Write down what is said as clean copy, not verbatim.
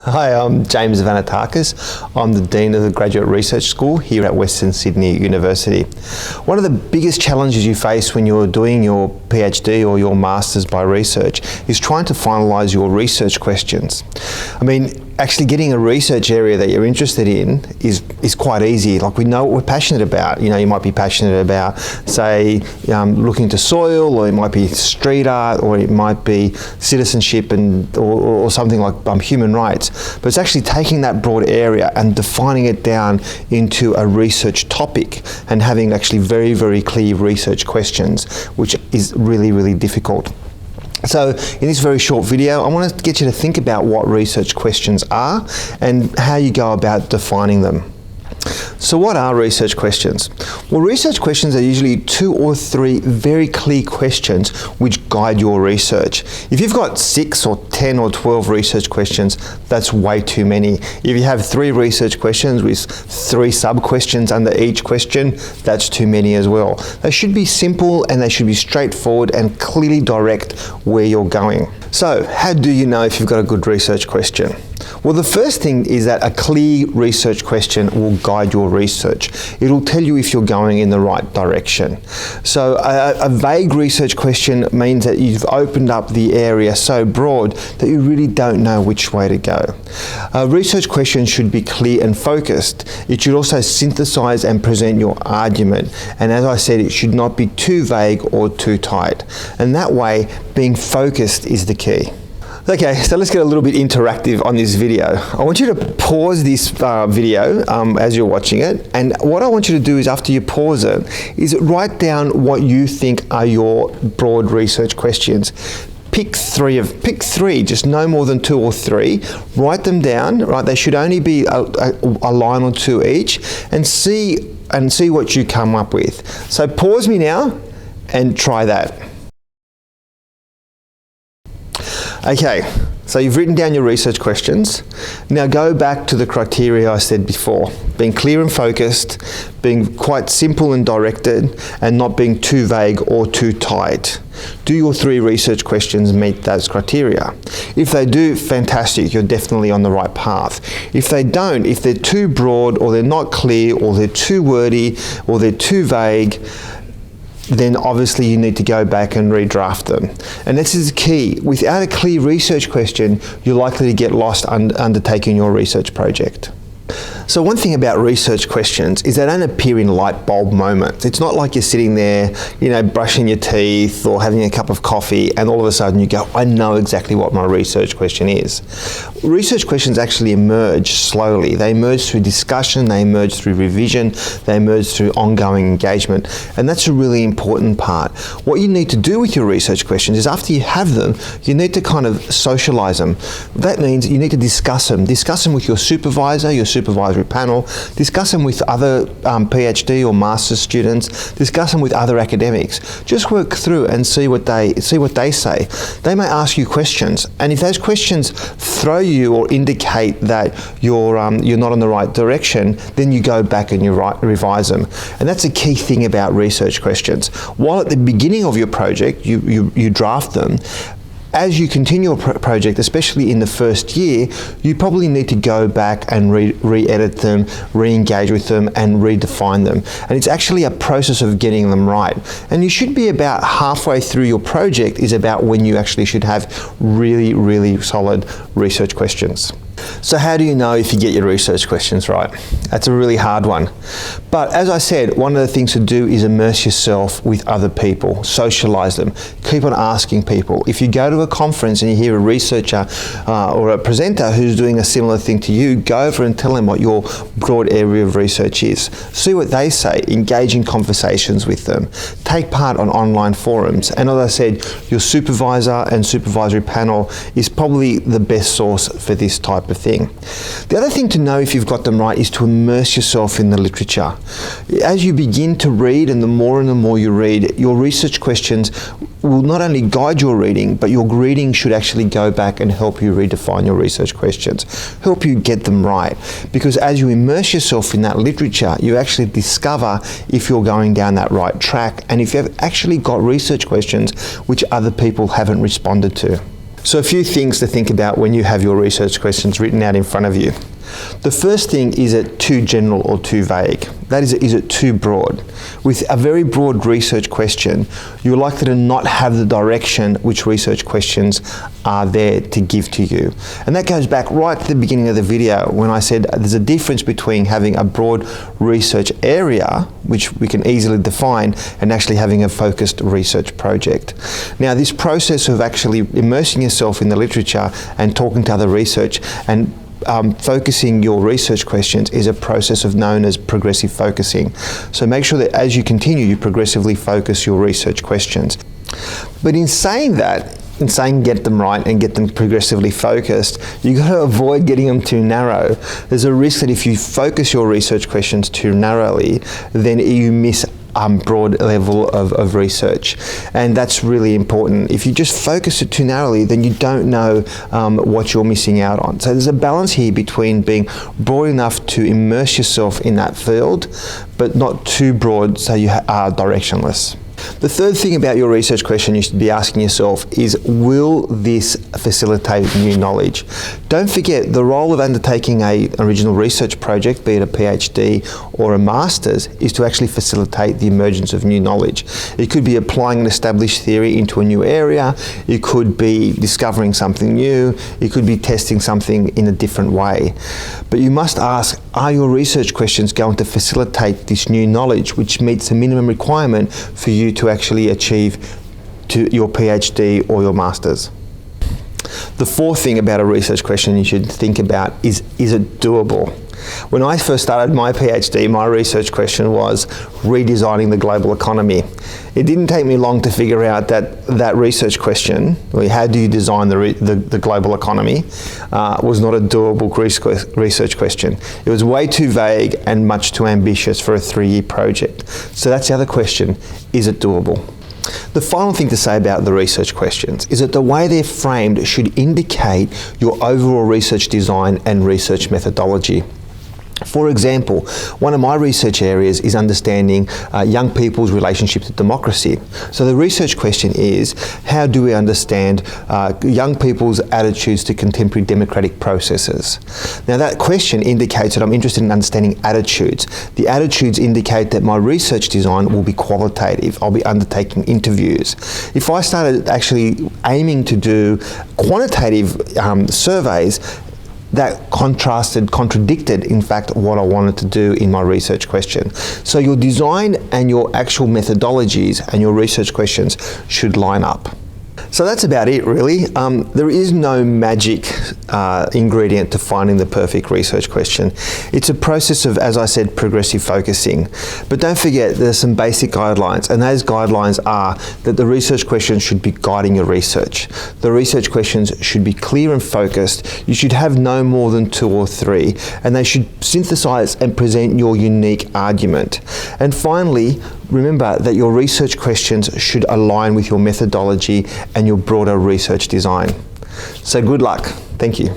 Hi, I'm James Vanatakis. I'm the Dean of the Graduate Research School here at Western Sydney University. One of the biggest challenges you face when you're doing your PhD or your Masters by research is trying to finalise your research questions. Actually getting a research area that you're interested in is quite easy. Like, we know what we're passionate about. You know, you might be passionate about, say, looking to soil, or it might be street art, or it might be citizenship or something like human rights. But it's actually taking that broad area and defining it down into a research topic and having actually very, very clear research questions, which is really, really difficult. So in this very short video, I want to get you to think about what research questions are and how you go about defining them. So what are research questions? Well, research questions are usually 2 or 3 very clear questions which guide your research. If you've got 6 or 10 or 12 research questions, that's way too many. If you have 3 research questions with 3 sub-questions under each question, that's too many as well. They should be simple and they should be straightforward and clearly direct where you're going. So how do you know if you've got a good research question? Well, the first thing is that a clear research question will guide your research. It'll tell you if you're going in the right direction. So a vague research question means that you've opened up the area so broad that you really don't know which way to go. A research question should be clear and focused. It should also synthesize and present your argument. And as I said, it should not be too vague or too tight. And that way, being focused is the key. Okay, so let's get a little bit interactive on this video. I want you to pause this video as you're watching it, and what I want you to do is, after you pause it, is write down what you think are your broad research questions. Pick three, just no more than 2 or 3. Write them down, right? They should only be a line or 2 each, and see what you come up with. So pause me now and try that. Okay, so you've written down your research questions. Now go back to the criteria I said before. Being clear and focused, being quite simple and directed, and not being too vague or too tight. Do your 3 research questions meet those criteria? If they do, fantastic, you're definitely on the right path. If they don't, if they're too broad, or they're not clear, or they're too wordy, or they're too vague, then obviously you need to go back and redraft them. And this is key. Without a clear research question, you're likely to get lost undertaking your research project. So one thing about research questions is they don't appear in light bulb moments. It's not like you're sitting there, brushing your teeth or having a cup of coffee, and all of a sudden you go, I know exactly what my research question is. Research questions actually emerge slowly. They emerge through discussion, they emerge through revision, they emerge through ongoing engagement, and that's a really important part. What you need to do with your research questions is, after you have them, you need to kind of socialize them. That means you need to discuss them with your supervisor, your supervisory panel, discuss them with other PhD or master's students, discuss them with other academics. Just work through and see what they say. They may ask you questions, and if those questions throw you or indicate that you're not in the right direction, then you go back and you revise them. And that's a key thing about research questions. While at the beginning of your project you draft them, as you continue your project, especially in the first year, you probably need to go back and re-edit them, re-engage with them, and redefine them. And it's actually a process of getting them right. And you should be about halfway through your project is about when you actually should have really, really solid research questions. So how do you know if you get your research questions right? That's a really hard one. But as I said, one of the things to do is immerse yourself with other people, socialize them, keep on asking people. If you go to a conference and you hear a researcher or a presenter who's doing a similar thing to you, go over and tell them what your broad area of research is. See what they say, engage in conversations with them, take part on online forums. And as I said, your supervisor and supervisory panel is probably the best source for this type of thing. The other thing to know if you've got them right is to immerse yourself in the literature. As you begin to read, and the more you read, your research questions will not only guide your reading, but your reading should actually go back and help you redefine your research questions, help you get them right. Because as you immerse yourself in that literature, you actually discover if you're going down that right track, and if you've actually got research questions which other people haven't responded to. So a few things to think about when you have your research questions written out in front of you. The first thing, is it too general or too vague? That is it too broad? With a very broad research question, you're likely to not have the direction which research questions are there to give to you. And that goes back right to the beginning of the video when I said there's a difference between having a broad research area, which we can easily define, and actually having a focused research project. Now, this process of actually immersing yourself in the literature and talking to other research and focusing your research questions is a process known as progressive focusing. So make sure that as you continue, you progressively focus your research questions. But in saying get them right and get them progressively focused, you've got to avoid getting them too narrow. There's a risk that if you focus your research questions too narrowly, then you miss broad level of research, and that's really important. If you just focus it too narrowly, then you don't know what you're missing out on. So there's a balance here between being broad enough to immerse yourself in that field, but not too broad so you are directionless. The third thing about your research question you should be asking yourself is, will this facilitate new knowledge? Don't forget, the role of undertaking an original research project, be it a PhD or a master's, is to actually facilitate the emergence of new knowledge. It could be applying an established theory into a new area, it could be discovering something new, it could be testing something in a different way. But you must ask, are your research questions going to facilitate this new knowledge which meets the minimum requirement for you to actually achieve to your PhD or your master's? The fourth thing about a research question you should think about is it doable? When I first started my PhD, my research question was redesigning the global economy. It didn't take me long to figure out that research question, how do you design the global economy, was not a doable research question. It was way too vague and much too ambitious for a 3-year project. So that's the other question, is it doable? The final thing to say about the research questions is that the way they're framed should indicate your overall research design and research methodology. For example, one of my research areas is understanding young people's relationship to democracy. So the research question is, how do we understand young people's attitudes to contemporary democratic processes? Now that question indicates that I'm interested in understanding attitudes. The attitudes indicate that my research design will be qualitative. I'll be undertaking interviews. If I started actually aiming to do quantitative surveys, that contradicted, in fact, what I wanted to do in my research question. So your design and your actual methodologies and your research questions should line up. So that's about it, really. There is no magic ingredient to finding the perfect research question. It's a process of, as I said, progressive focusing. But don't forget, there's some basic guidelines, and those guidelines are that the research questions should be guiding your research. The research questions should be clear and focused. You should have no more than 2 or 3, and they should synthesize and present your unique argument. And finally, remember that your research questions should align with your methodology and your broader research design. So good luck. Thank you.